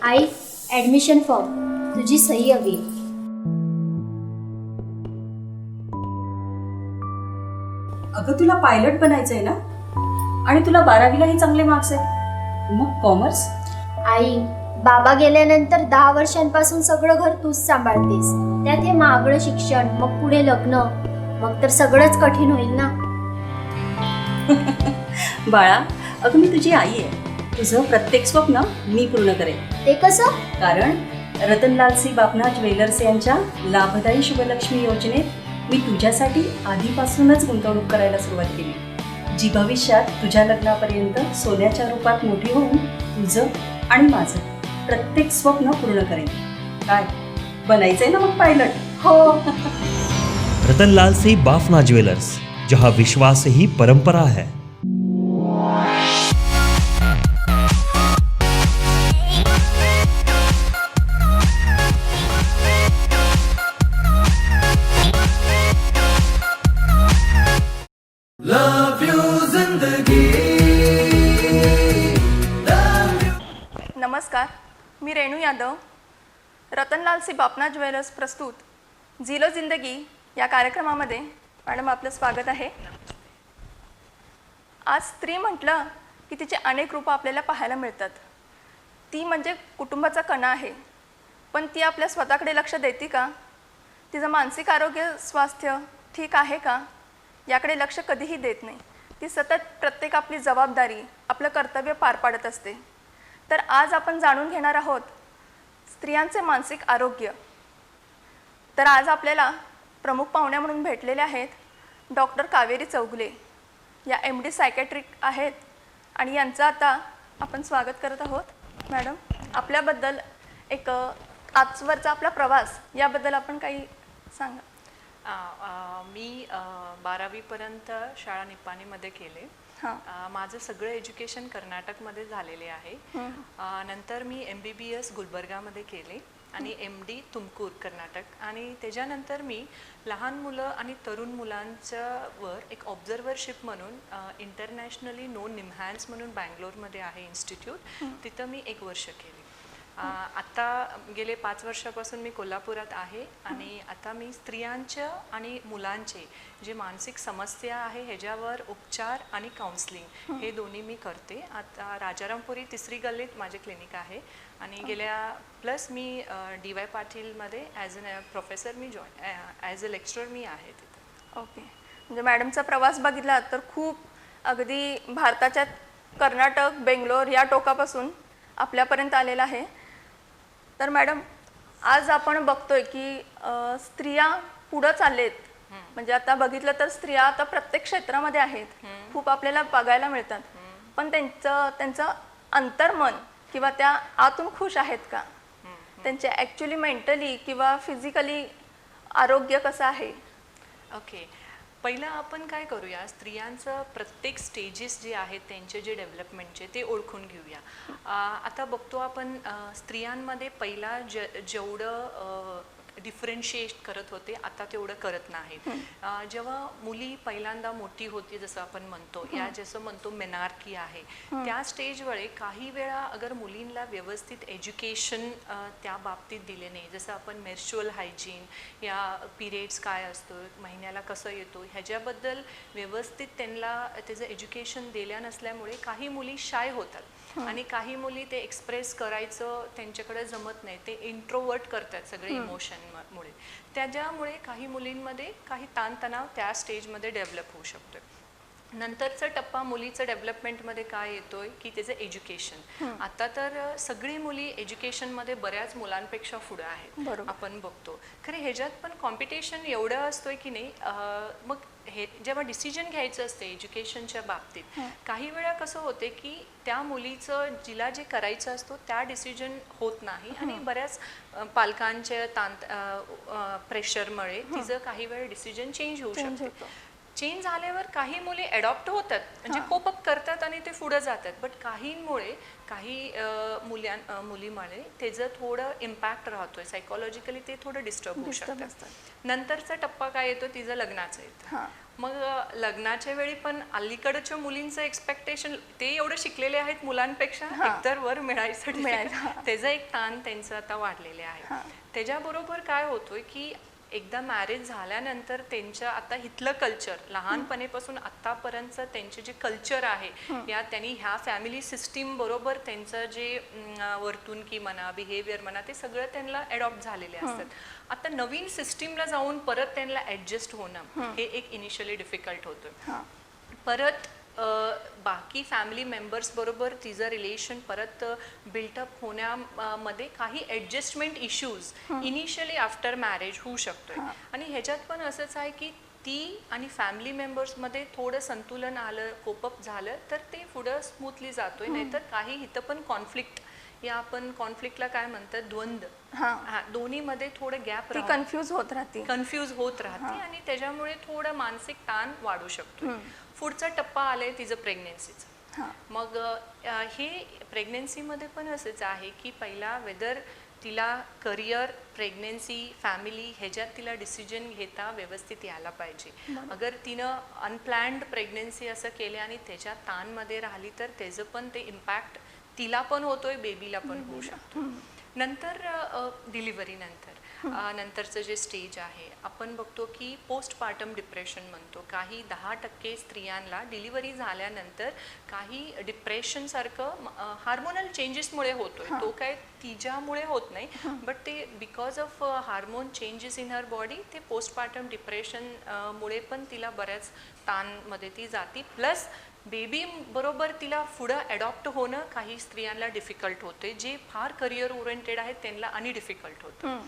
आई, admission form, तुझी सही हवी. अगं तुला पायलट बनायचंय ना, आणि तुला 12वीलाही चांगले मार्क्स आहेत, मग कॉमर्स. आई, बाबा गेल्यानंतर 10 वर्षांपासून सगळं घर तूच सांभाळतेस. त्यात हे महागडं शिक्षण, मग पुढे लग्न, मग तर सगळंच कठीण होईल ना. बाळा, अगं मी तुझी आई आहे. तुझं प्रत्येक स्वप्न मी पूर्ण करेन. ते कसं? कारण रतनलालसी बापना ज्वेलर्स यांच्या लाभदायी शुभलक्ष्मी योजनेत मी तुझ्यासाठी आधीपासूनच गुंतवणूक करायला सुरुवात केली, जी भविष्यात तुझ्या लग्नापर्यंत सोन्याच्या रूपात मोठी होऊन तुझं आणि माझं प्रत्येक स्वप्न पूर्ण करेन. काय बनायचंय ना मग पायलट? हो. रतनलाल से बाफना ज्वेलर्स, जहां विश्वास ही परंपरा है. नमस्कार, मी रेणू यादव. रतनलालसी बापना ज्वेलर्स प्रस्तुत झिलो जिंदगी या कार्यक्रमामध्ये मॅडम आपलं स्वागत आहे. आज स्त्री म्हटलं की तिचे अनेक रूपं आपल्याला पाहायला मिळतात. ती म्हणजे कुटुंबाचा कणा आहे, पण ती आपल्या स्वतःकडे लक्ष देते का? तिचं मानसिक आरोग्य स्वास्थ्य ठीक आहे का, याकडे लक्ष कधीही देत नाही. ती सतत प्रत्येक आपली जबाबदारी, आपलं कर्तव्य पार पाडत असते. तर आज आपण जाणून घेणार आहोत स्त्रियांचे मानसिक आरोग्य. तर आज आपल्याला प्रमुख पाहुण्या म्हणून भेटलेले आहेत डॉक्टर कावेरी चौगुले. या MD सायकॅट्रिक आहेत आणि यांचं आता आपण स्वागत करत आहोत. मॅडम, आपल्याबद्दल एक आजवरचा आपला प्रवास याबद्दल आपण काही सांगा. मी 12वीपर्यंत शाळा निपाणीमध्ये केले. माझं सगळं एज्युकेशन कर्नाटकमध्ये झालेले आहे. नंतर मी MBBS गुलबर्गामध्ये केले आणि MD तुमकूर कर्नाटक. आणि त्याच्यानंतर मी लहान मुलं आणि तरुण मुलांच्यावर एक ऑब्झर्वरशिप म्हणून इंटरनॅशनली नोन निम्हॅन्स म्हणून बँगलोरमध्ये आहे इन्स्टिट्यूट, तिथं मी 1 वर्ष केली. आता गेले 5 वर्षापासून मी कोल्हापुरात आहे आणि आता मी स्त्रियांच्या आणि मुलांचे जे मानसिक समस्या आहे ह्याच्यावर उपचार आणि काउन्सिलिंग हे दोन्ही मी करते. आता राजारामपुरी 3री गल्लीत माझे क्लिनिक आहे आणि गेल्या प्लस मी DY पाटीलमध्ये ॲज अ प्रोफेसर मी ॲज अ लेक्चरर मी आहे तिथं. ओके, म्हणजे मॅडमचा प्रवास बघितला तर खूप अगदी भारताच्या कर्नाटक, बेंगलोर या टोकापासून आपल्यापर्यंत आलेला आहे. तर मॅडम, आज आपण बघतोय की स्त्रिया पुढं चाललेत. म्हणजे आता बघितलं तर स्त्रिया आता प्रत्येक क्षेत्रामध्ये आहेत, खूप आपल्याला बघायला मिळतात. पण त्यांचं अंतर्मन किंवा त्या आतून खुश आहेत का? त्यांचे ॲक्च्युली मेंटली किंवा फिजिकली आरोग्य कसं आहे? ओके, पहिलं आपण काय करूया, स्त्रियांचं प्रत्येक स्टेजेस जे आहेत त्यांचे जे डेव्हलपमेंटचे ते ओळखून घेऊया. आता बघतो आपण स्त्रियांमध्ये पहिला जेवढं डिफरन्शिएट करत होते आता तेवढं करत नाहीत. जेव्हा मुली पहिल्यांदा मोठी होती, जसं आपण म्हणतो या जसं म्हणतो मेनार्की आहे, त्या स्टेजवर काही वेळा अगर मुलींना व्यवस्थित एज्युकेशन त्या बाबतीत दिले नाही, जसं आपण मेन्स्ट्रुअल हायजीन या पिरियड्स काय असतो, महिन्याला कसं येतो ह्याच्याबद्दल व्यवस्थित त्यांना त्याचं एज्युकेशन दिल्या नसल्यामुळे काही मुली शाय होतात आणि काही मुली ते एक्सप्रेस करायचं त्यांच्याकडे जमत नाही, ते इंट्रोवर्ट करतात सगळे इमोशनमुळे. त्याच्यामुळे काही मुलींमध्ये काही ताणतणाव त्या स्टेजमध्ये डेव्हलप होऊ शकतो. नंतरचा टप्पा मुलीचं डेव्हलपमेंटमध्ये काय येतोय की त्याचं एज्युकेशन. आता तर सगळी मुली एज्युकेशनमध्ये बऱ्याच मुलांपेक्षा पुढे आहेत आपण बघतो. खरे ह्याच्यात पण कॉम्पिटिशन एवढं असतोय की नाही, मग हे जेव्हा डिसिजन घ्यायचं असते एज्युकेशनच्या बाबतीत काही वेळा कसं होते की त्या मुलीचं जिला जे करायचं असतो त्या डिसिजन होत नाही आणि बऱ्याच पालकांच्या प्रेशरमुळे तिचं काही वेळ डिसिजन चेंज होऊ शकतो. चेंज झाल्यावर काही मुली अडॉप्ट होतात, म्हणजे कोप अप करतात आणि ते पुढे जातात. बट काहींमुळे काही मुलीमुळे त्याचं थोडं इम्पॅक्ट राहतोय, सायकोलॉजिकली ते थोडं डिस्टर्ब होऊ शकतं. नंतरचा टप्पा काय येतो तिचं लग्नाचं येतं. मग लग्नाच्या वेळी पण अलीकडच्या मुलींचं एक्सपेक्टेशन, ते एवढं शिकलेले आहेत मुलांपेक्षा, एकतर वर मिळायसाठी त्याचा एक ताण त्यांचं आता वाढलेले आहे. त्याच्याबरोबर काय होतोय की एकदा मॅरेज झाल्यानंतर त्यांच्या आता इथलं कल्चर लहानपणीपासून आतापर्यंतचं त्यांचे जे कल्चर आहे या त्यांनी ह्या फॅमिली सिस्टीम बरोबर त्यांचं जे वर्तणुकी म्हणा, बिहेवियर म्हणा, ते सगळं त्यांना अडॉप्ट झालेले असतात. आता नवीन सिस्टीमला जाऊन परत त्यांना ऍडजस्ट होणं हे एक इनिशियली डिफिकल्ट होतं. परत बाकी फॅमिली मेंबर्स बरोबर तिचं रिलेशन परत बिल्टअप होण्यामध्ये काही adjustment issues initially after marriage होऊ शकतोय. आणि ह्याच्यात पण असंच आहे की ती आणि फॅमिली मेंबर्समध्ये थोडं संतुलन आलं, कोपअप झालं तर ते पुढं स्मूथली जातोय. नाहीतर काही इथं पण कॉन्फ्लिक्ट, या आपण कॉन्फ्लिक्टला काय म्हणतात, द्वंद्व, दोन्हीमध्ये थोडं गॅप, कन्फ्यूज होत राहते आणि त्याच्यामुळे थोडं मानसिक ताण वाढू शकतो. पुढचा टप्पा आलाय तिचं प्रेग्नेन्सीचं. मग हे प्रेग्नेन्सीमध्ये पण असंच आहे की पहिला वेदर तिला करिअर, प्रेग्नेन्सी, फॅमिली ह्याच्यात तिला डिसिजन घेता व्यवस्थित यायला पाहिजे. अगर तिनं अनप्लॅन्ड प्रेग्नेन्सी असं केले आणि त्याच्या ताणमध्ये राहिली तर त्याचं पण ते इम्पॅक्ट तिला पण होतोय, बेबीला पण होऊ शकतो. नंतर डिलिव्हरी नंतरचं जे स्टेज आहे, आपण बघतो की पोस्टपार्टम डिप्रेशन म्हणतो. काही 10% स्त्रियांना डिलिव्हरी झाल्यानंतर काही डिप्रेशनसारखं हार्मोनल चेंजेसमुळे होतोय. तो काय तिच्यामुळे होत नाही, बट ते because of hormone changes in her body, ते पोस्टपार्टम डिप्रेशन मुळे पण तिला बऱ्याच ताणमध्ये ती जाती. प्लस बेबी बरोबर तिला पुढं अडॉप्ट होणं काही स्त्रियांना डिफिकल्ट होते. जे फार करिअर ओरिएंटेड आहेत त्यांना आणि डिफिकल्ट होतं.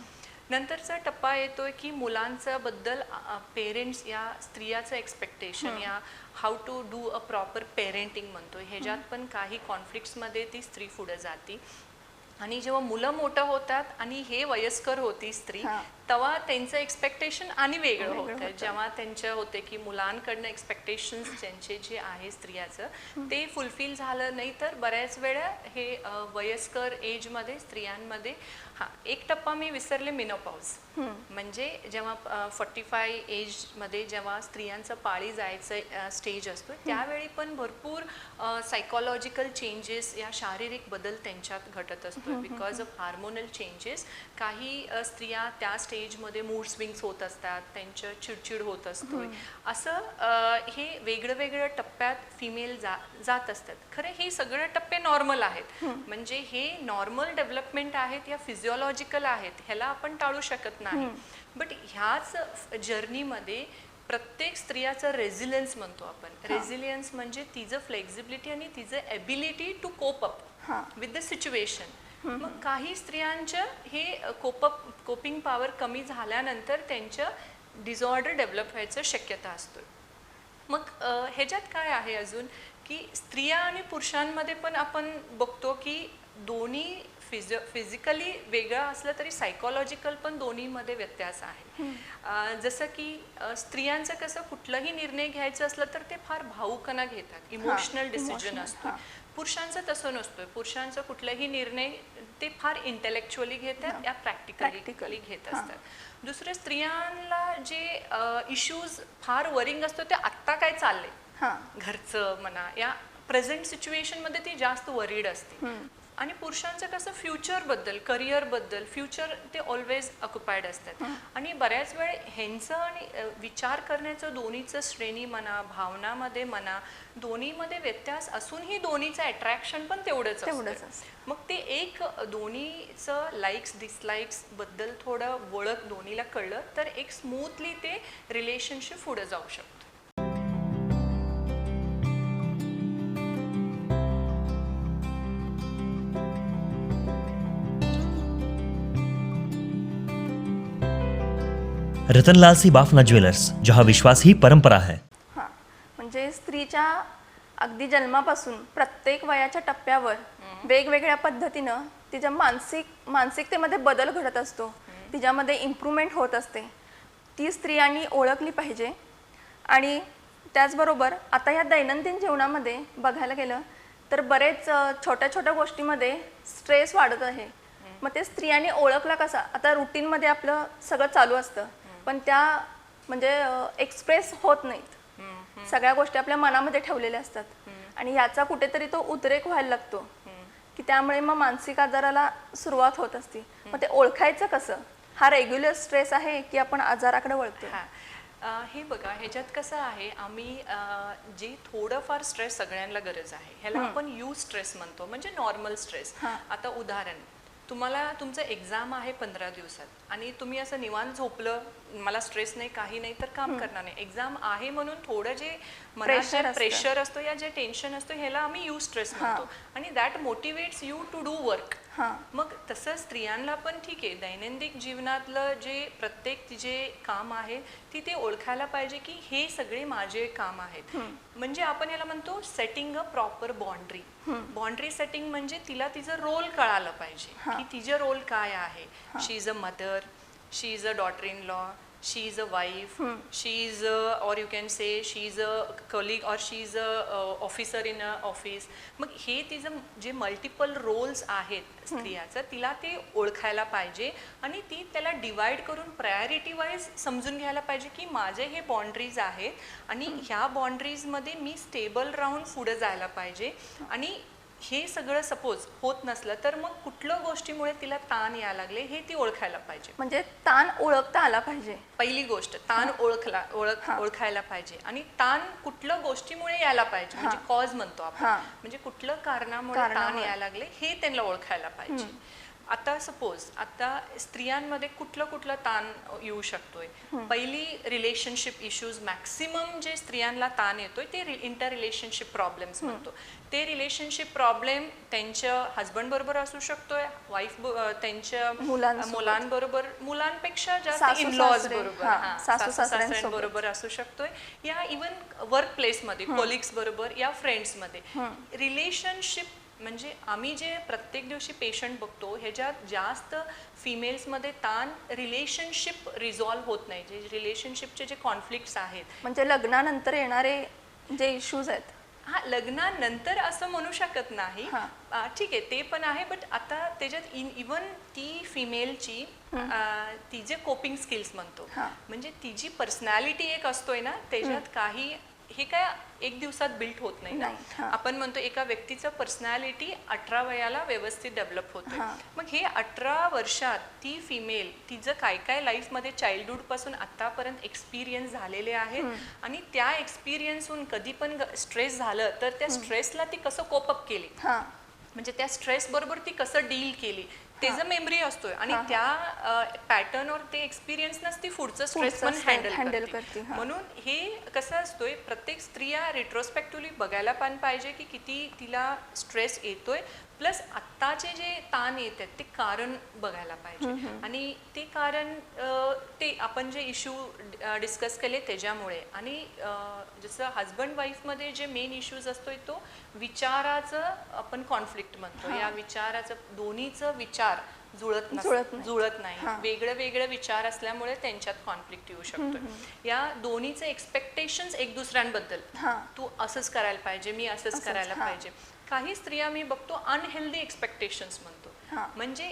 नंतरचा टप्पा येतोय की मुलांच्या बद्दल पेरेंट्स या स्त्रियाचं एक्सपेक्टेशन, या how to do a proper parenting म्हणतोय, ह्याच्यात पण काही कॉन्फ्लिक्ट्समध्ये ती स्त्री पुढे जाते. आणि जेव्हा मुलं मोठं होतात आणि हे वयस्कर होती स्त्री, तेव्हा त्यांचं एक्सपेक्टेशन आणि वेगळं होतं. जेव्हा त्यांच्या होते की मुलांकडनं एक्सपेक्टेशन्स त्यांचे जे आहे स्त्रियाचं ते फुलफिल झालं नाही, तर बऱ्याच वेळा हे वयस्कर एजमध्ये स्त्रियांमध्ये एक टप्पा मी विसरले, मेनोपॉज. म्हणजे जेव्हा 45 एजमध्ये जेव्हा स्त्रियांचं पाळी जायचं स्टेज असतो, त्यावेळी पण भरपूर सायकोलॉजिकल चेंजेस, या शारीरिक बदल त्यांच्यात घटत असतो बिकॉज ऑफ हार्मोनल चेंजेस. काही स्त्रिया त्या स्टेजमध्ये मूड स्विंग्स होत असतात, त्यांचं चिडचिड होत असतोय. असं हे वेगळं वेगळ्या टप्प्यात फिमेल जात असतात. खरं हे सगळे टप्पे नॉर्मल आहेत, म्हणजे हे नॉर्मल डेव्हलपमेंट आहेत, या फिजिओलॉजिकल आहेत, ह्याला आपण टाळू शकत नाही. बट ह्याच जर्नीमध्ये प्रत्येक स्त्रियाचं रेझिलियन्स म्हणतो आपण. रेझिलियन्स म्हणजे तिचं फ्लेक्झिबिलिटी आणि तिचं ability to cope up with the situation. मग काही स्त्रियांचं हे कोपिंग पॉवर कमी झाल्यानंतर त्यांचं डिसऑर्डर डेव्हलप व्हायचं शक्यता असतो. मग ह्याच्यात काय आहे अजून की स्त्रिया आणि पुरुषांमध्ये पण आपण बघतो की दोन्ही फिजिकली वेगळं असलं तरी सायकोलॉजिकल पण दोन्हीमध्ये व्यत्यास आहे. जसं की स्त्रियांचं कसं कुठलाही निर्णय घ्यायचं असलं तर ते फार भावुकपणे घेतात, इमोशनल डिसिजन असतो. पुरुषांचं तसं नसतं. पुरुषांचं कुठलाही निर्णय ते फार इंटेलेक्च्युअली घेतात, या प्रॅक्टिकली घेत असतात. दुसरं स्त्रियांना जे इश्यूज फार वरिंग असतो ते आत्ता काय चाललंय घरचं म्हणा, या प्रेझेंट सिच्युएशनमध्ये ती जास्त वरीड असते. आणि पुरुषांचं कसं फ्युचरबद्दल, करिअरबद्दल, फ्युचर ते ऑलवेज ऑक्युपाईड असतात. आणि बऱ्याच वेळ ह्यांचं आणि विचार करण्याचं दोन्हीचं श्रेणी म्हणा, भावनामध्ये म्हणा, दोन्हीमध्ये व्यत्यास असूनही दोन्हीचं अट्रॅक्शन पण तेवढंच असतं. मग ते एक दोन्हीचं लाईक्स डिसलाईक्स बद्दल थोडं ओळख दोन्हीला कळलं तर एक स्मूथली ते रिलेशनशिप पुढे जाऊ शकतं. रतनलाल सी बाफना ज्वेलर्स, जहां विश्वास ही परंपरा है. म्हणजे स्त्रीच्या अगदी जन्मापासून प्रत्येक वयाच्या टप्प्यावर वेगवेगळ्या पद्धतीनं तिच्या मानसिकतेमध्ये बदल घडत असतो, तिच्यामध्ये इम्प्रूव्हमेंट होत असते. ती स्त्रियांनी ओळखली पाहिजे. आणि त्याचबरोबर आता ह्या दैनंदिन जीवनामध्ये बघायला गेलं तर बरेच छोट्या छोट्या गोष्टीमध्ये स्ट्रेस वाढत आहे. मग ते स्त्रियांनी ओळखला कसा? आता रुटीनमध्ये आपलं सगळं चालू असतं पण त्या म्हणजे एक्सप्रेस होत नाहीत. सगळ्या गोष्टी आपल्या मनामध्ये ठेवलेल्या असतात आणि याचा कुठेतरी तो उद्रेक व्हायला लागतो की त्यामुळे मग मानसिक आजाराला सुरुवात होत असते. मग ते ओळखायचं कसं? हा रेग्युलर स्ट्रेस आहे की आपण आजाराकडे वळतो? हे बघा, ह्याच्यात कसं आहे, आम्ही जे थोडंफार स्ट्रेस सगळ्यांना गरज आहे ह्याला आपण यूज स्ट्रेस म्हणतो, म्हणजे नॉर्मल स्ट्रेस. आता उदाहरण, तुम्हाला तुमचं एक्झाम आहे 15 दिवसात आणि तुम्ही असं निवांत झोपलं, मला स्ट्रेस नाही काही नाही, तर काम करणार नाही. एक्झाम आहे म्हणून थोडं जे मनात प्रेशर असतो या जे टेन्शन असतो ह्याला आम्ही यूज स्ट्रेस म्हणतो आणि that motivates you to do work. मग तसं स्त्रियांना पण ठीक आहे, दैनंदिन जीवनातलं जे प्रत्येक जे काम आहे ती ते ओळखायला पाहिजे की हे सगळे माझे काम आहेत. म्हणजे आपण याला म्हणतो setting a proper boundary. Boundary setting म्हणजे तिला तिचं रोल कळालं पाहिजे की तिचं रोल काय आहे. She is a mother, she is a daughter in law, she is a wife, she is a, or you can say she is a colleague or she is a officer in a office. मग हे तिचं जे multiple Rolls आहेत स्त्रियाचं तिला ते ओळखायला पाहिजे आणि ती त्याला डिवाइड करून प्रायोरिटी वाईज समजून घ्यायला पाहिजे की माझे हे बाउंड्रीज आहेत आणि ह्या बाउंड्रीजमध्ये मी स्टेबल राहून पुढे जायला पाहिजे. आणि हे सगळं सपोज होत नसलं तर मग कुठल्या गोष्टीमुळे तिला ताण यायला लागले हे ती ओळखायला पाहिजे. म्हणजे ताण ओळखता आला पाहिजे. पहिली गोष्ट ताण ओळखायला पाहिजे आणि ताण कुठल्या गोष्टीमुळे यायला पाहिजे, म्हणजे कॉज म्हणतो आपण, म्हणजे कुठल्या कारणामुळे ताण यायला लागले हे त्यांना ओळखायला पाहिजे. आता सपोज आता स्त्रियांमध्ये कुठला ताण येऊ शकतोय. पहिली रिलेशनशिप इश्यूज, मॅक्सिमम जे स्त्रियांना ताण येतोय ते इंटर रिलेशनशिप प्रॉब्लेम्स म्हणतो. ते रिलेशनशिप प्रॉब्लेम त्यांच्या हजबंड बरोबर असू शकतोय, वाईफ त्यांच्या मुलांबरोबर, मुलांपेक्षा जास्त इनलॉज बरोबर, सासू सासऱ्यांबरोबर असू शकतोय, या इवन वर्क प्लेसमध्ये कोलिग्स बरोबर या फ्रेंड्समध्ये. रिलेशनशिप म्हणजे आम्ही जे प्रत्येक दिवशी पेशंट बघतो ह्याच्यात जास्त फिमेल्समध्ये ताण रिलेशनशिप रिझॉल्व्ह होत नाही. जे रिलेशनशिपचे जे कॉन्फ्लिक्ट्स आहेत, म्हणजे लग्नानंतर येणारे जे इश्यूज आहेत. लग्नानंतर असं म्हणू शकत नाही, ठीक आहे ते पण आहे, बट आता त्याच्यात इवन ती फिमेलची तिचे कोपिंग स्किल्स म्हणतो, म्हणजे तिची पर्सनॅलिटी एक असतोय ना, त्याच्यात काही हे काय एक दिवसात बिल्ट होत नाही ना. आपण म्हणतो एका व्यक्तीचं पर्सनॅलिटी 18 वयाला व्यवस्थित डेव्हलप होतोय. मग हे 18 वर्षात ती फिमेल तिचं काय काय लाईफमध्ये चाइल्डहुड पासून आतापर्यंत एक्सपिरियन्स झालेले आहेत आणि त्या एक्सपिरियन्सहून कधी पण स्ट्रेस झालं तर त्या स्ट्रेसला ती कसं कोपअप केली, म्हणजे त्या स्ट्रेस बरोबर ती कसं डील केली, त्याचं मेमरी असतोय आणि त्या पॅटर्न और ते एक्सपिरियन्स ती पुढचं स्ट्रेस पण हँडल करते. म्हणून हे कसं असतोय, प्रत्येक स्त्रिया रिट्रोस्पेक्टिव्हली बघायला पण पाहिजे की किती तिला स्ट्रेस येतोय, प्लस आत्ताचे जे ताण येत आहेत ते कारण बघायला पाहिजे. आणि ते कारण ते आपण जे इश्यू डिस्कस केले त्याच्यामुळे, आणि जसं हजबंड वाईफमध्ये जे मेन इश्यूज असतोय तो विचाराचं आपण कॉन्फ्लिक्ट म्हणतो. या विचाराचं दोन्हीचं विचार जुळत नाही, वेगळे विचार असल्यामुळे त्यांच्यात कॉन्फ्लिक्ट येऊ शकतो. या दोन्हीचे एक्सपेक्टेशन्स एक दुसऱ्यांबद्दल, तू असंच करायला पाहिजे, मी असंच करायला पाहिजे. काही स्त्रिया मी बघतो अनहेल्दी एक्सपेक्टेशन्स म्हणतो, म्हणजे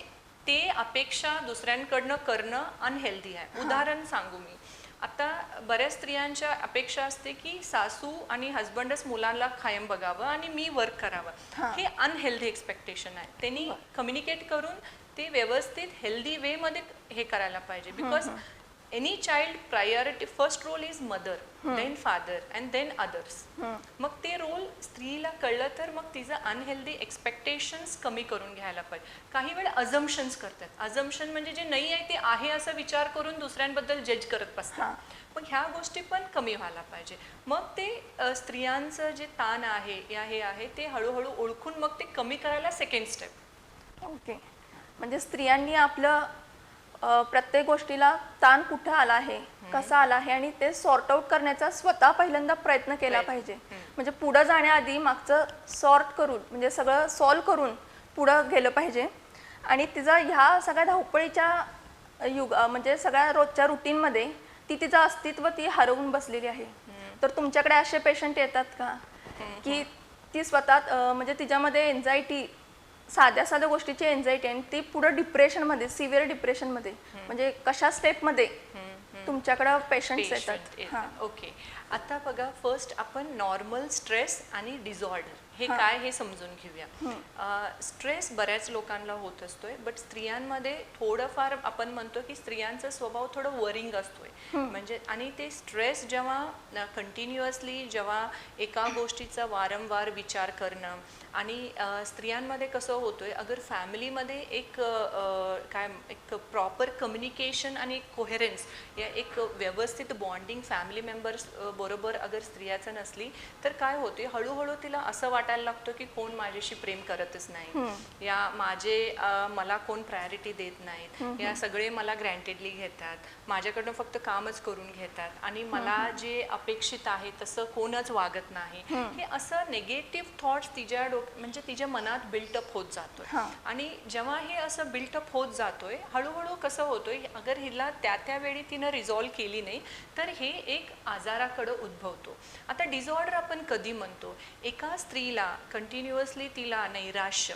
ते अपेक्षा दुसऱ्यांकडनं करणं अनहेल्दी आहे. उदाहरण सांगू मी, आता बऱ्याच स्त्रियांच्या अपेक्षा असते की सासू आणि हजबंडच मुलांना कायम बघावं आणि मी वर्क करावं. हे अनहेल्दी एक्सपेक्टेशन आहे. त्यांनी कम्युनिकेट करून ते व्यवस्थित हेल्दी वे मध्ये हे करायला पाहिजे. Because any child priority first role is mother, then father and then others. मग ते रोल स्त्रीला कळलं तर मग तिचं अनहेल्दी एक्सपेक्टेशन्स कमी करून घ्यायला पाहिजे. काही वेळ अजम्पशन्स करतात. अजम्पशन म्हणजे जे नाही आहे ते आहे असं विचार करून दुसऱ्यांबद्दल जज करत बसतात. मग ह्या गोष्टी पण कमी व्हायला पाहिजे. मग ते स्त्रियांचं जे ताण आहे या हे आहे ते हळूहळू ओळखून मग ते कमी करायला सेकंड स्टेप. ओके, म्हणजे स्त्रियांनी आपलं प्रत्येक गोष्टीला ताण कुठं आला आहे, कसा आला आहे आणि ते सॉर्ट आउट करण्याचा स्वतः पहिल्यांदा प्रयत्न केला पाहिजे. म्हणजे पुढं जाण्याआधी मागचं सॉर्ट करून, म्हणजे सगळं सॉल्व करून पुढं गेलं पाहिजे. आणि तिचा ह्या सगळ्या धावपळीच्या म्हणजे सगळ्या रोजच्या रुटीनमध्ये तिचं अस्तित्व ती हरवून बसलेली आहे. तर तुमच्याकडे असे पेशंट येतात का की ती स्वतः म्हणजे तिच्यामध्ये एन्झायटी, साध्या गोष्टीची एन्झायटी, आणि ती पुढे डिप्रेशनमध्ये, सिव्हिअर डिप्रेशनमध्ये, म्हणजे कशा स्टेपमध्ये तुमच्याकडं पेशंट्स येतात. पेशंट हां. ओके. आता बघा, फर्स्ट आपण नॉर्मल स्ट्रेस आणि डिसऑर्डर हे काय हे समजून घेऊया. स्ट्रेस बऱ्याच लोकांना होत असतोय, बट स्त्रियांमध्ये थोडंफार आपण म्हणतो की स्त्रियांचा स्वभाव थोडं वरिंग असतोय. म्हणजे आणि ते स्ट्रेस जेव्हा कंटिन्युअसली जेव्हा एका गोष्टीचा वारंवार विचार करणं आणि स्त्रियांमध्ये कसं होतोय, अगर फॅमिलीमध्ये एक प्रॉपर कम्युनिकेशन आणि एक कोहेरन्स या एक व्यवस्थित बॉन्डिंग फॅमिली मेंबर्स बरोबर अगर स्त्रियाचं नसली तर काय होते, हळूहळू तिला असं वाटायला लागतं की कोण माझ्याशी प्रेम करतच नाही, या मला कोण प्रायोरिटी देत नाहीत, या सगळे मला ग्रँटेडली घेतात, माझ्याकडनं फक्त कामच करून घेतात आणि मला जे अपेक्षित आहे तसं कोणच वागत नाही. हे असं निगेटिव्ह थॉट्स म्हणजे तिच्या मनात बिल्टअप होत जातोय. आणि जेव्हा हे असं बिल्टअप होत जातोय, हळूहळू कसं होतोय, अगर हिला त्यावेळी तिनं रिझॉल्व केली नाही तर हे एक आजाराकडे उद्भवतो. आता डिसऑर्डर आपण कधी म्हणतो, एका स्त्रीला कंटिन्युअसली तिला नैराश्य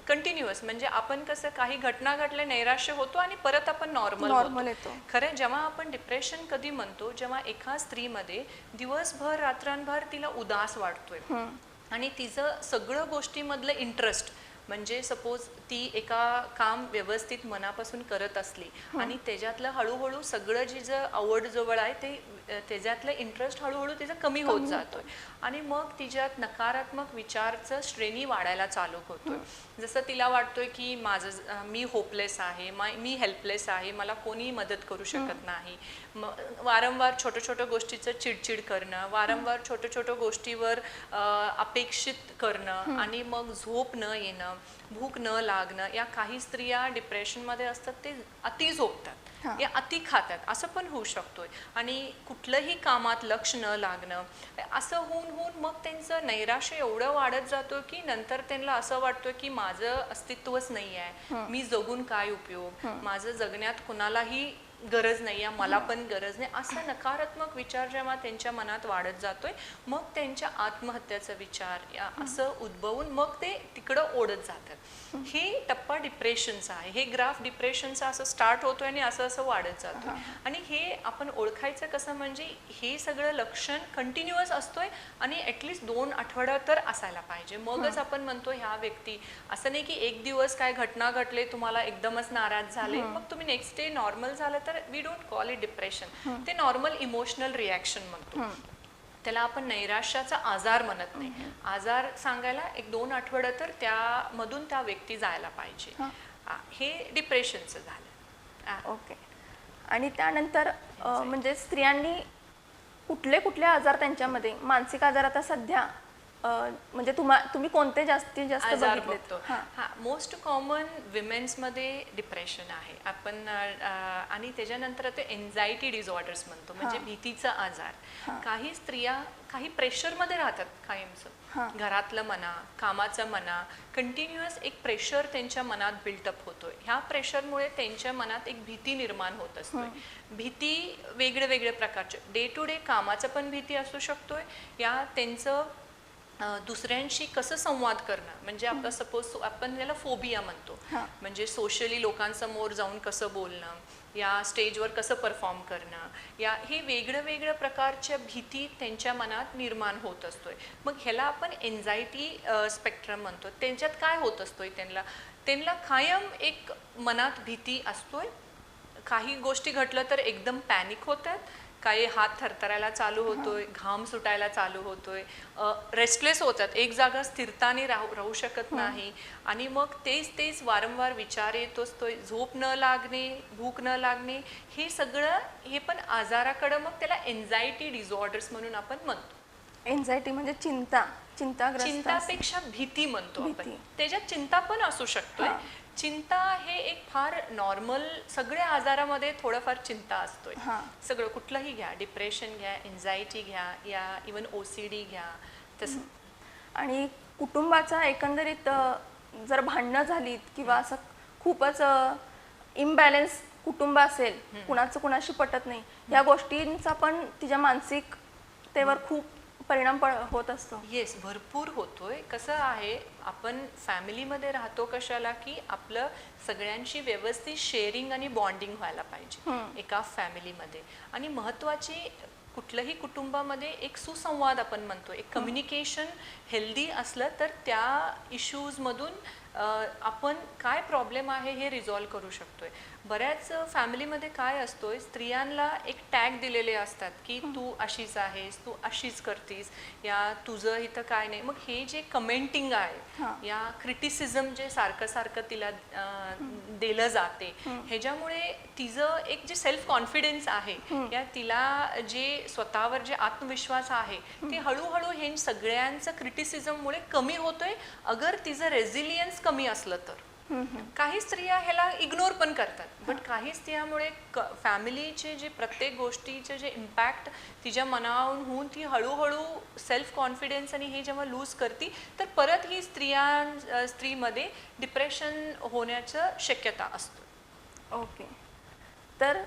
कंटिन्युअस, म्हणजे आपण कसं काही घटना घडल्या नैराश्य होतो आणि परत आपण नॉर्मल येतो. खरं जेव्हा आपण डिप्रेशन कधी म्हणतो, जेव्हा एका स्त्रीमध्ये दिवसभर रात्रभर तिला उदास वाटतोय आणि तिचं सगळं गोष्टीमधलं इंटरेस्ट, म्हणजे सपोज ती एका काम व्यवस्थित मनापासून करत असली आणि त्याच्यातलं हळूहळू सगळं जिचं आवड जवळ आहे ते त्याच्यातलं इंटरेस्ट हळूहळू तिचं कमी होत जातोय आणि मग तिच्यात नकारात्मक विचारचं श्रेणी वाढायला चालू होतोय. जसं तिला वाटतोय की मी होपलेस आहे, मी हेल्पलेस आहे, मला कोणी मदत करू शकत नाही, वारंवार छोट्या गोष्टीचं चिडचिड करणं, वारंवार छोट्या गोष्टीवर अपेक्षित करणं आणि मग झोप न येणं, भूक न लागणं. या काही स्त्रिया डिप्रेशनमध्ये असतात ते अति झोपतात या अति खातात, असं पण होऊ शकतोय. आणि कुठलंही कामात लक्ष न लागणं, असं होऊन मग त्यांचं नैराश्य एवढं वाढत जातो की नंतर त्यांना असं वाटतं की माझं अस्तित्वच नाही आहे, मी जगून काय उपयोग, माझं जगण्यात कुणालाही गरज नाही आहे, मला पण गरज नाही, असा नकारात्मक विचार जेव्हा त्यांच्या मनात वाढत जातोय, मग त्यांच्या आत्महत्याचा विचार असं उद्भवून मग ते तिकडं ओढत जातात. हे टप्पा डिप्रेशनचा आहे, हे ग्राफ डिप्रेशनचा असं स्टार्ट होतोय आणि असं वाढत जातोय. आणि हे आपण ओळखायचं कसं, म्हणजे हे सगळं लक्षण कंटिन्युअस असतोय आणि ॲटलिस्ट 2 आठवडा तर असायला पाहिजे, मगच आपण म्हणतो ह्या व्यक्ती. असं नाही की एक दिवस काय घटना घडले, तुम्हाला एकदमच नाराज झाले, मग तुम्ही नेक्स्ट डे नॉर्मल झालं तर we don't call it depression, ते नॉर्मल इमोशनल रिॲक्शन म्हणतो. त्याला आपण नैराश्याचा आजार म्हणत नाही. आजार सांगायला 1-2 आठवडे तर त्यामधून त्या व्यक्ती जायला पाहिजे. हे डिप्रेशनचं झालं. ओके. आणि त्यानंतर म्हणजे स्त्रियांनी कुठले आजार त्यांच्यामध्ये, मानसिक आजार आता सध्या म्हणजे तुम्ही कोणते जास्तीत जास्त आजार बघितलेत? बघतो? हा, मोस्ट कॉमन विमेन्समध्ये डिप्रेशन आहे आपण. आणि त्याच्यानंतर ते एन्झायटी डिसऑर्डर्स म्हणतो, म्हणजे भीतीचा आजार. काही स्त्रिया काही प्रेशरमध्ये राहतात कायमचं, घरातलं म्हणा, कामाचं म्हणा, कंटिन्युअस एक प्रेशर त्यांच्या मनात बिल्टअप होतोय. ह्या प्रेशरमुळे त्यांच्या मनात एक भीती निर्माण होत असतोय. भीती वेगळे प्रकारचे, डे टू डे कामाचं पण भीती असू शकतोय, या त्यांचं दुसऱ्यांशी कसं संवाद करणं, म्हणजे आपलं सपोज आपण याला फोबिया म्हणतो, म्हणजे सोशली लोकांसमोर जाऊन कसं बोलणं, या स्टेजवर कसं परफॉर्म करणं, या हे वेगळ्या प्रकारच्या भीती त्यांच्या मनात निर्माण होत असतोय. मग ह्याला आपण एन्झायटी स्पेक्ट्रम म्हणतो. त्यांच्यात काय होत असतोय, त्यांना कायम एक मनात भीती असतोय. काही गोष्टी घडलं तर एकदम पॅनिक होतात, काही हात थरथरायला चालू होतोय, घाम सुटायला चालू होतोय, रेस्टलेस होतात, एक जागा स्थिरताने राहू शकत नाही आणि मग तेच वारंवार विचार येत असतोय, झोप न लागणे, भूक न लागणे, हे सगळं हे पण आजाराकडं मग त्याला एन्झायटी डिसऑर्डर्स म्हणून आपण म्हणतो. एन्झायटी म्हणजे चिंतापेक्षा भीती म्हणतो आपण. त्याच्यात चिंता पण असू शकतोय. चिंता हे एक फार नॉर्मल, सगळ्या आजारामध्ये थोडंफार चिंता असतोय. सगळं कुठलंही घ्या, डिप्रेशन घ्या, एन्झायटी घ्या, या इवन OCD घ्या, तसं. आणि कुटुंबाचा एकंदरीत जर भांडणं झालीत किंवा असं खूपच इम्बॅलन्स कुटुंब असेल, कुणाचं कुणाशी पटत नाही, या गोष्टींचा पण तिच्या मानसिकतेवर खूप परिणाम होत असतो. येस, भरपूर होतोय. कसं आहे, आपण फॅमिलीमध्ये राहतो कशाला, की आपलं सगळ्यांशी व्यवस्थित शेअरिंग आणि बॉन्डिंग व्हायला पाहिजे एका फॅमिलीमध्ये. आणि महत्त्वाची कुठल्याही कुटुंबामध्ये एक सुसंवाद आपण म्हणतो, एक कम्युनिकेशन हेल्दी असलं तर त्या इश्यूजमधून आपण काय प्रॉब्लेम आहे हे रिझॉल्व करू शकतोय. बऱ्याच फॅमिलीमध्ये काय असतोय, स्त्रियांना एक टॅग दिलेले असतात की तू अशीच आहेस, तू अशीच करतीस, या तुझं इथं काय नाही. मग हे जे कमेंटिंग आहे या क्रिटिसिझम जे सारखं सारखं तिला दिलं जाते, ह्याच्यामुळे तिचं एक जे सेल्फ कॉन्फिडन्स आहे या तिला जे स्वतःवर जे आत्मविश्वास आहे ते हळूहळू हे सगळ्यांचं क्रिटिसिझममुळे कमी होतोय. अगर तिचं रेझिलियन्स कमी असलं तर. काही स्त्रिया ह्याला इग्नोर पण करतात, बट काही स्त्रियामुळे फॅमिलीचे जे प्रत्येक गोष्टीचे जे इम्पॅक्ट तिच्या मनावरून होऊन ती हळूहळू सेल्फ कॉन्फिडन्स आणि हे जेव्हा लूज करते तर परत ही स्त्रीमध्ये डिप्रेशन होण्याचं शक्यता असतो. ओके. तर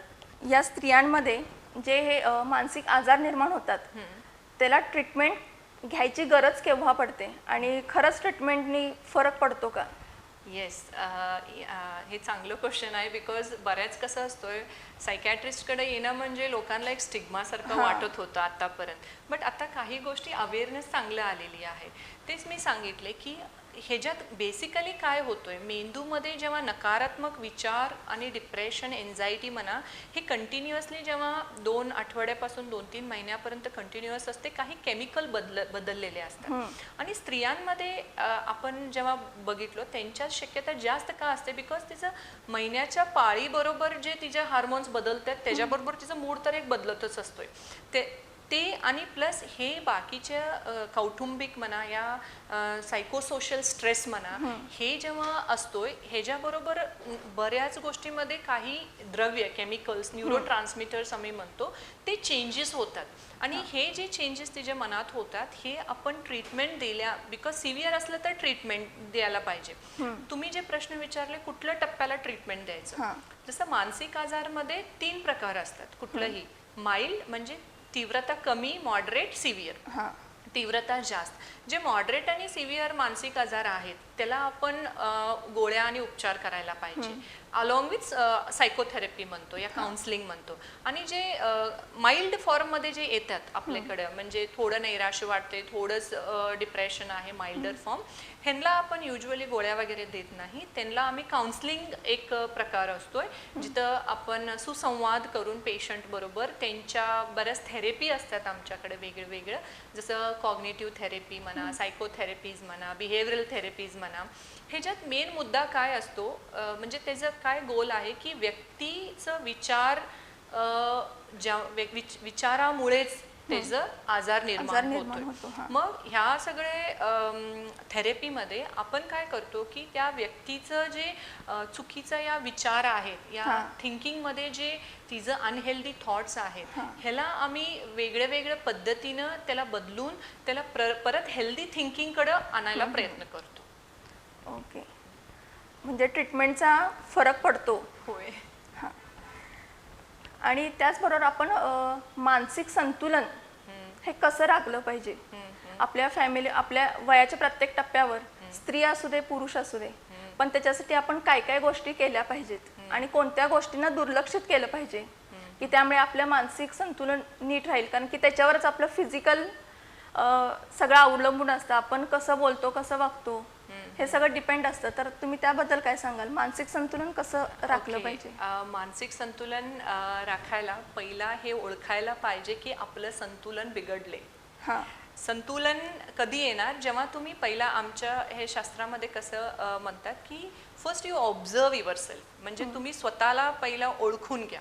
या स्त्रियांमध्ये जे हे मानसिक आजार निर्माण होतात त्याला ट्रीटमेंट घ्यायची गरज केव्हा पडते आणि खरंच ट्रीटमेंटनी फरक पडतो का? येस, हे चांगलं क्वेश्चन आहे. बिकॉज बऱ्याच कसं असतोय, सायकॅट्रिस्टकडे येणं म्हणजे लोकांना एक स्टिग्मासारखं वाटत होतं आतापर्यंत. बट आता काही गोष्टी अवेअरनेस चांगलं आलेली आहे. तेच मी सांगितले की ह्याच्यात बेसिकली काय होतोय, मेंदूमध्ये जेव्हा नकारात्मक विचार आणि डिप्रेशन, एन्झायटी म्हणा, हे कंटिन्युअसली जेव्हा 2 आठवड्यापासून 2-3 महिन्यापर्यंत कंटिन्युअस असते, काही केमिकल बदललेले असतात. आणि स्त्रियांमध्ये आपण जेव्हा बघितलो त्यांच्यात शक्यता जास्त का असते, बिकॉज तिचं महिन्याच्या पाळीबरोबर जे तिचे हार्मोन्स बदलतात त्याच्याबरोबर तिचं मूड तर एक बदलतच असतोय. ते आणि प्लस हे बाकीच्या कौटुंबिक म्हणा या सायकोसोशल स्ट्रेस म्हणा, हे जेव्हा असतोय ह्याच्याबरोबर बऱ्याच गोष्टीमध्ये काही द्रव्य, केमिकल्स, न्यूरो ट्रान्समिटर्स आम्ही म्हणतो, ते चेंजेस होतात. आणि हे जे चेंजेस तिच्या मनात होतात हे आपण ट्रीटमेंट दिल्या, बिकॉज सिव्हिअर असलं तर ट्रीटमेंट द्यायला पाहिजे. तुम्ही जे प्रश्न विचारले कुठल्या टप्प्याला ट्रीटमेंट द्यायचं, जसं मानसिक आजारमध्ये 3 प्रकार असतात. कुठलंही माइल्ड म्हणजे तीव्रता कमी, मॉडरेट, सिव्हिअर. तीव्रता जास्त. जे मॉडरेट आणि सिव्हिअर मानसिक आजार आहेत त्याला आपण गोळ्या आणि उपचार करायला पाहिजे, अलॉंग विथ सायकोथेरपी म्हणतो या काउन्सिलिंग म्हणतो. आणि जे माइल्ड फॉर्ममध्ये जे येतात आपल्याकडं, म्हणजे थोडं नैराश्य वाटते, थोडंच डिप्रेशन आहे, माइल्डर फॉर्म, ह्यांना आपण युजली गोळ्या वगैरे देत नाही. त्यांना आम्ही काउन्सिलिंग एक प्रकार असतोय जिथं आपण सुसंवाद करून पेशंट बरोबर त्यांच्या बऱ्याच थेरपी असतात आमच्याकडे वेगळं, जसं कॉग्निटिव्ह थेरपी म्हणा, सायकोथेरपीज म्हणा, बिहेवियरल थेरपीज म्हणा. ह्याच्यात मेन मुद्दा काय असतो, म्हणजे त्याचं काय गोल आहे की व्यक्तीचं विचार विचारामुळेच त्याचं आजार निर्माण होतो. मग ह्या सगळे थेरपीमध्ये आपण काय करतो की त्या व्यक्तीचं जे चुकीचं या विचार आहेत, या थिंकिंगमध्ये जे तिचं अनहेल्दी थॉट्स आहेत, ह्याला आम्ही वेगळ्या पद्धतीनं त्याला बदलून त्याला परत हेल्दी थिंकिंगकडं आणायला प्रयत्न करतो. ओके. म्हणजे ट्रीटमेंटचा फरक पडतो. होय. आणि त्याचबरोबर आपण मानसिक संतुलन हे कसं राखलं पाहिजे आपल्या आपल्या वयाच्या प्रत्येक टप्प्यावर, स्त्री असू दे पुरुष असू दे, पण त्याच्यासाठी आपण काय काय गोष्टी केल्या पाहिजेत आणि कोणत्या गोष्टींना दुर्लक्षित केलं पाहिजे की त्यामुळे आपलं मानसिक संतुलन नीट राहील. कारण की त्याच्यावरच आपलं फिजिकल सगळं अवलंबून असतं. आपण कसं बोलतो, कसं वागतो, हे सगळं डिपेंड असतं. तर तुम्ही त्याबद्दल काय सांगाल? मानसिक संतुलन कसं राखलं पाहिजे? मानसिक संतुलन राखायला पहिला हे ओळखायला पाहिजे की आपलं संतुलन बिघडले. संतुलन कधी येणार, जेव्हा तुम्ही पहिला, आमच्या हे शास्त्रामध्ये कसं म्हणतात की फर्स्ट यू ऑब्झर्व युअरसेल्फ, म्हणजे तुम्ही स्वतःला पहिला ओळखून घ्या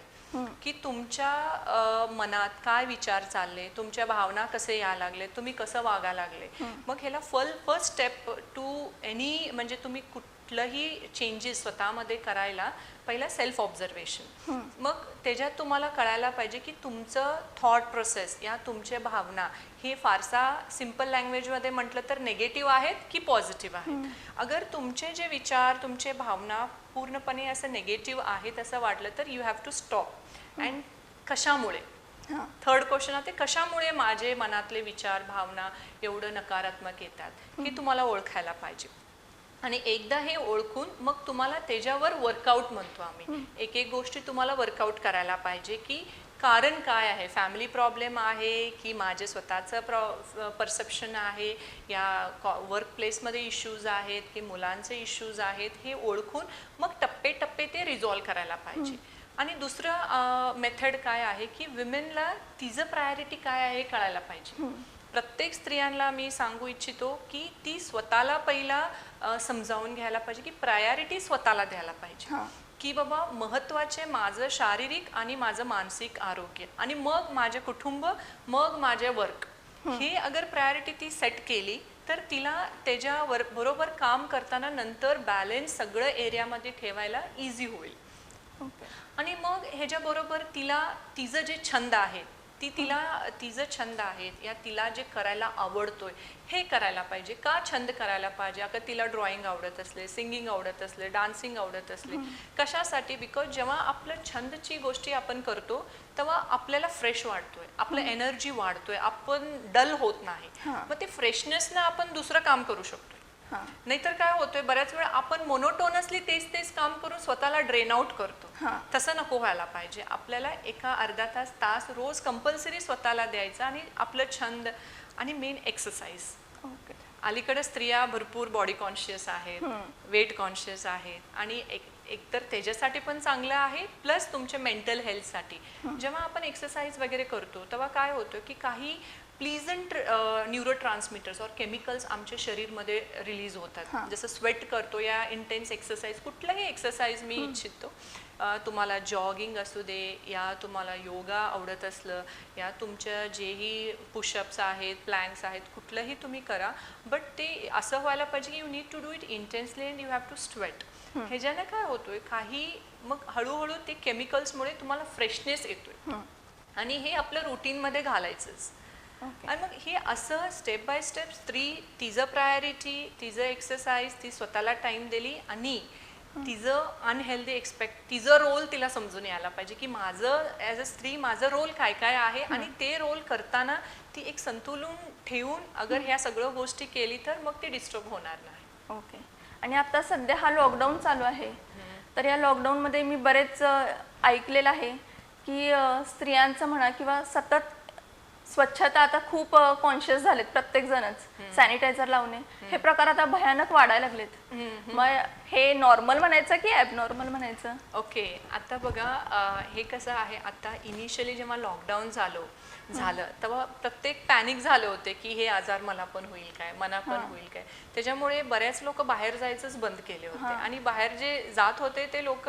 की तुमच्या मनात काय विचार चालले, तुमच्या भावना कसे यायला लागले, तुम्ही कसं वागा लागले. मग ह्याला फर्स्ट स्टेप टू एनी, म्हणजे तुम्ही कुठलंही चेंजेस स्वतःमध्ये करायला पहिला सेल्फ ऑब्झर्वेशन. मग त्याच्यात तुम्हाला कळायला पाहिजे की तुमचं थॉट प्रोसेस या तुमच्या भावना हे फारसा सिम्पल लँग्वेजमध्ये म्हटलं तर नेगेटिव्ह आहेत की पॉझिटिव्ह आहेत. अगर तुमचे जे विचार, तुमचे भावना पूर्णपणे असं नेगेटिव्ह आहेत असं वाटलं तर you have to stop. And कशामुळे, हां. थर्ड क्वेश्चन आहे ते कशामुळे माझे मनातले विचार भावना एवढं नकारात्मक येतात हे तुम्हाला ओळखायला पाहिजे. आणि एकदा हे ओळखून मग तुम्हाला त्याच्यावर वर्कआउट म्हणतो आम्ही. एक एक गोष्टी तुम्हाला वर्कआउट करायला पाहिजे की कारण काय आहे, फॅमिली प्रॉब्लेम आहे की माझे स्वतःचं परसेप्शन आहे, या वर्क प्लेसमध्ये इश्यूज आहेत की मुलांचे इश्यूज आहेत, हे ओळखून मग टप्पे टप्पे ते रिझॉल्व करायला पाहिजे. आणि दुसरं मेथड काय आहे की विमेनला तिचं प्रायोरिटी काय आहे हे कळायला पाहिजे. प्रत्येक स्त्रियांना मी सांगू इच्छितो की ती स्वतःला पहिला समजावून घ्यायला पाहिजे की प्रायोरिटी स्वतःला द्यायला पाहिजे. की बाबा महत्त्वाचे माझं शारीरिक आणि माझं मानसिक आरोग्य, आणि मग माझे कुटुंब, मग माझे वर्क, हे अगर प्रायोरिटी ती सेट केली तर तिला त्याच्या बरोबर काम करताना नंतर बॅलन्स सगळं एरियामध्ये ठेवायला इझी होईल. आणि मग ह्याच्याबरोबर तिला तिचं जे छंद आहे तिचं छंद आहेत या तिला जे करायला आवडतोय हे करायला पाहिजे. का छंद करायला पाहिजे? अगर तिला ड्रॉइंग आवडत असले, सिंगिंग आवडत असले, डान्सिंग आवडत असले, कशासाठी? बिकॉज जेव्हा आपलं छंदची गोष्टी आपण करतो तेव्हा आपल्याला फ्रेश वाटतोय, आपलं एनर्जी वाढतोय, आपण डल होत नाही. मग ते फ्रेशनेसनं आपण दुसरं काम करू शकतो. नाहीतर काय होतोय, बऱ्याच वेळा आपण मोनोटोनसली तेच काम करून स्वतःला ड्रेन आउट करतो. तसं नको व्हायला पाहिजे. आपल्याला एका अर्धा तास रोज कंपल्सरी स्वतःला द्यायचा. आणि आपलं छंद आणि मेन एक्सरसाइज. अलीकडे स्त्रिया भरपूर बॉडी कॉन्शियस आहेत, वेट कॉन्शियस आहेत, आणि एकतर त्याच्यासाठी पण चांगलं आहे, प्लस तुमच्या मेंटल हेल्थसाठी. जेव्हा आपण एक्सरसाइज वगैरे करतो तेव्हा काय होतं की काही प्लीजंट न्यूरो ट्रान्समिटर्स और केमिकल्स आमच्या शरीरमध्ये रिलीज होतात. जसं स्वेट करतो या इंटेन्स एक्सरसाइज, कुठलाही एक्सरसाइज मी इच्छितो, तुम्हाला जॉगिंग असू दे, या तुम्हाला योगा आवडत असलं, या तुमच्या जेही पुशअप्स आहेत, प्लँक्स आहेत, कुठलंही तुम्ही करा. बट ते असं व्हायला पाहिजे की you need to do it intensely and you have to sweat. ह्याच्यानं काय होतोय, काही मग हळूहळू ते केमिकल्समुळे तुम्हाला फ्रेशनेस येतोय, आणि हे आपलं रुटीनमध्ये घालायचंच. आणि मग हे असं स्टेप बाय स्टेप स्त्री तिचं प्रायोरिटी, तिचं एक्सरसाइज, ती स्वतःला टाइम दिली, आणि तिचं अनहेल्दी तिचं रोल तिला समजून यायला पाहिजे की माझं ॲज अ स्त्री माझं रोल काय काय आहे, आणि ते रोल करताना ती एक संतुलन ठेवून अगर ह्या सगळ्या गोष्टी केली तर मग ती डिस्टर्ब होणार नाही. ओके. आणि आता सध्या हा लॉकडाऊन चालू आहे, तर या लॉकडाऊनमध्ये मी बरेच ऐकलेलं आहे की स्त्रियांचं म्हणा किंवा सतत स्वच्छता आता खूप कॉन्शियस झालेत प्रत्येक जणच. सॅनिटायझर लावणे हे प्रकार आता भयानक वाढायला लागलेत. मग हे नॉर्मल म्हणायचं की ॲबनॉर्मल म्हणायचं? ओके, आता बघा, हे कसं आहे, आता इनिशियली जेव्हा लॉकडाऊन झालं तेव्हा प्रत्येक पॅनिक झाले होते की हे आजार मला पण होईल काय, मना पण होईल काय. त्याच्यामुळे बऱ्याच लोक बाहेर जायचंच बंद केले होते, आणि बाहेर जे जात होते ते लोक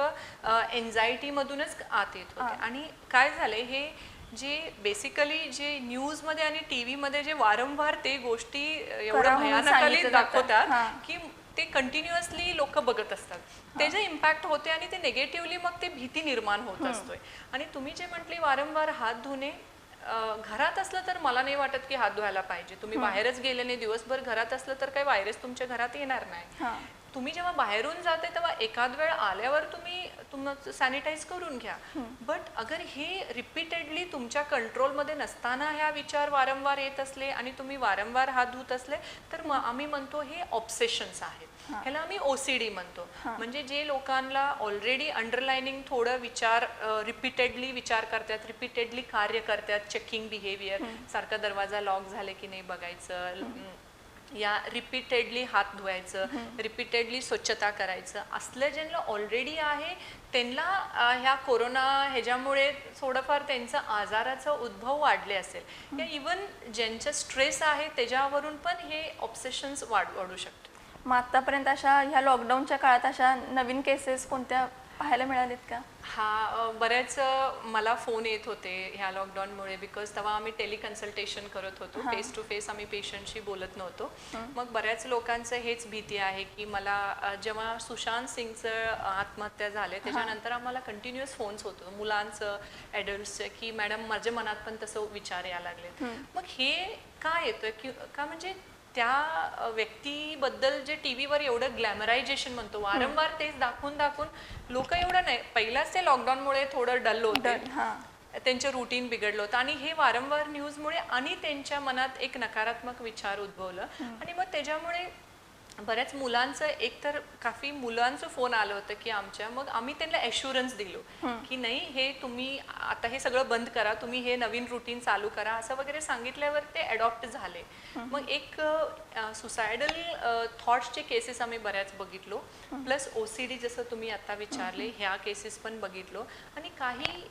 एन्झायटी मधूनच आत येत होते. आणि काय झालंय, हे जे बेसिकली जे न्यूजमध्ये आणि टीव्हीमध्ये जे वारंवार ते गोष्टी एवढं भयानकाली दाखवतात की ते कंटिन्युअसली लोक बघत असतात, त्याचे इम्पॅक्ट होते, आणि ते निगेटिव्हली मग ते भीती निर्माण होत असतोय. आणि तुम्ही जे म्हटले वारंवार हात धुणे, घरात असलं तर मला नाही वाटत की हात धुवायला पाहिजे. तुम्ही बाहेरच गेले नाही, दिवसभर घरात असलं तर काही व्हायरस तुमच्या घरात येणार नाही. तुम्ही जेव्हा बाहेरून जाते तेव्हा एखाद वेळ आल्यावर तुम्ही सॅनिटाईज करून घ्या. बट अगर हे रिपीटेडली तुमच्या कंट्रोलमध्ये नसताना ह्या विचार वारंवार येत असले आणि तुम्ही वारंवार हात धुत असले तर आम्ही म्हणतो हे ऑब्सेशन्स आहेत. ह्याला आम्ही OCD म्हणतो. म्हणजे जे लोकांना ऑलरेडी अंडरलाइनिंग थोडं विचार रिपीटेडली विचार करतात, रिपीटेडली कार्य करतात, चेकिंग बिहेवियर, सारखा दरवाजा लॉक झाले की नाही बघायचं, या रिपीटेडली हात धुवायचं, रिपीटेडली स्वच्छता करायचं, असलं ज्यांना ऑलरेडी आहे त्यांना ह्या कोरोना ह्याच्यामुळे थोडंफार त्यांचं आजाराचा उद्भव वाढले असेल, या इवन ज्यांचं स्ट्रेस आहे त्याच्यावरून पण हे ऑब्सेशन्स वाढू शकतो. मग आतापर्यंत अशा ह्या लॉकडाऊनच्या काळात अशा नवीन केसेस कोणत्या पाहायला मिळालेत का? बऱ्याच मला फोन येत होते ह्या लॉकडाऊनमुळे, बिकॉज तेव्हा आम्ही टेलिकन्सल्टेशन करत होतो, फेस टू फेस आम्ही पेशंटशी बोलत नव्हतो. मग बऱ्याच लोकांचं हेच भीती आहे की मला जेव्हा सुशांत सिंगचं आत्महत्या झाले त्याच्यानंतर आम्हाला कंटिन्युअस फोन्स होतो मुलांचं, ॲडल्ट्सचं, की मॅडम माझ्या मनात पण तसं विचार यायला लागले. मग हे काय येतं की का, म्हणजे त्या व्यक्तीबद्दल जे टीव्हीवर एवढं ग्लॅमरायझेशन म्हणतो वारंवार तेच दाखवून लोक एवढं नाही, पहिलाच ते लॉकडाऊनमुळे थोडं डल होते, त्यांचं रुटीन बिघडलं होतं आणि हे वारंवार न्यूजमुळे आणि त्यांच्या मनात एक नकारात्मक विचार उद्भवलं आणि मग त्याच्यामुळे बऱ्याच मुलांचं एकतर काफी मुलांचं फोन आलं होतं की आमच्या, मग आम्ही त्यांना ॲश्युरन्स दिलो की नाही हे तुम्ही आता हे सगळं बंद करा, तुम्ही हे नवीन रुटीन चालू करा असं वगैरे सांगितल्यावर ते अडॉप्ट झाले. मग एक सुसायडल थॉट्सचे केसेस आम्ही बऱ्याच बघितलो, प्लस OCD जसं तुम्ही आता विचारले ह्या केसेस पण बघितलो आणि काही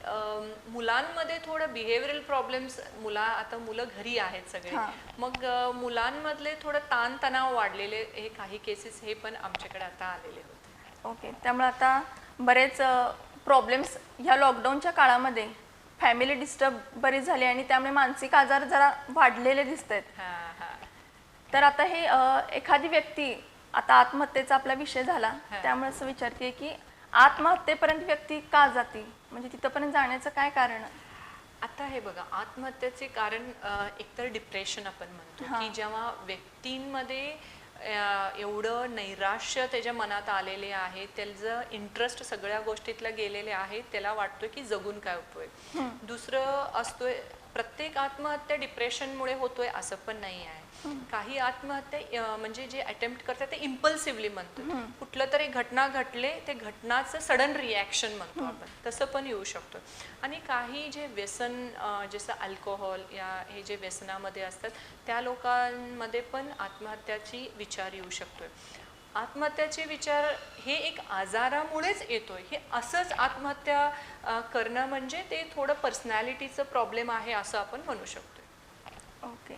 मुलांमध्ये थोडं बिहेवियरल प्रॉब्लेम्स, आता मुलं घरी आहेत सगळे, मग मुलांमधले थोडं ताणतणाव वाढलेले हे काही केसेस हे पण आमच्याकडे आता आलेले होते. ओके, त्यामुळे आता बरेच प्रॉब्लेम्स ह्या लॉकडाऊनच्या काळामध्ये फॅमिली डिस्टर्ब बरेच झाले आणि त्यामुळे मानसिक आजार जरा वाढलेले दिसत आहेत. तर आता हे एखादी व्यक्ती, आता आत्महत्येचा आपला विषय झाला त्यामुळे असं विचारते की आत्महत्येपर्यंत व्यक्ती का जाते, म्हणजे तिथपर्यंत जाण्याचं काय कारण? आता हे बघा, आत्महत्येचे कारण एकतर डिप्रेशन आपण म्हणतो की जेव्हा व्यक्तींमध्ये एवढं नैराश्य त्याच्या मनात आलेले आहे, त्याचं इंटरेस्ट सगळ्या गोष्टीतला गेलेले आहे, त्याला वाटतोय की जगून काय उपयोग. दुसरं असतोय, प्रत्येक आत्महत्या डिप्रेशनमुळे होतोय असं पण नाही आहे. काही आत्महत्या म्हणजे जे अटेम्प्ट करतात ते इम्पल्सिव्हली म्हणतो, कुठलं तरी घटना घडले ते घटनाचं सडन रिॲक्शन म्हणतो आपण, तसं पण येऊ शकतो. आणि काही जे व्यसन जसं अल्कोहोल या हे जे व्यसनामध्ये असतात त्या लोकांमध्ये पण आत्महत्याची विचार येऊ शकतोय. आत्महत्याचे विचार हे एक आजारामुळेच येतोय, हे असंच आत्महत्या करणं म्हणजे ते थोडं पर्सनॅलिटीचं प्रॉब्लेम आहे असं आपण म्हणू शकतोय. ओके,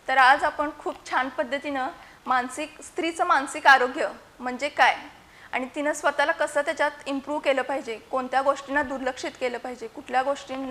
तर आज आपण खूप छान पद्धतीनं स्त्रीचं मानसिक आरोग्य म्हणजे काय आणि तिनं स्वतःला कसं त्याच्यात इम्प्रूव्ह केलं पाहिजे, कोणत्या गोष्टींना दुर्लक्षित केलं पाहिजे, कुठल्या गोष्टींना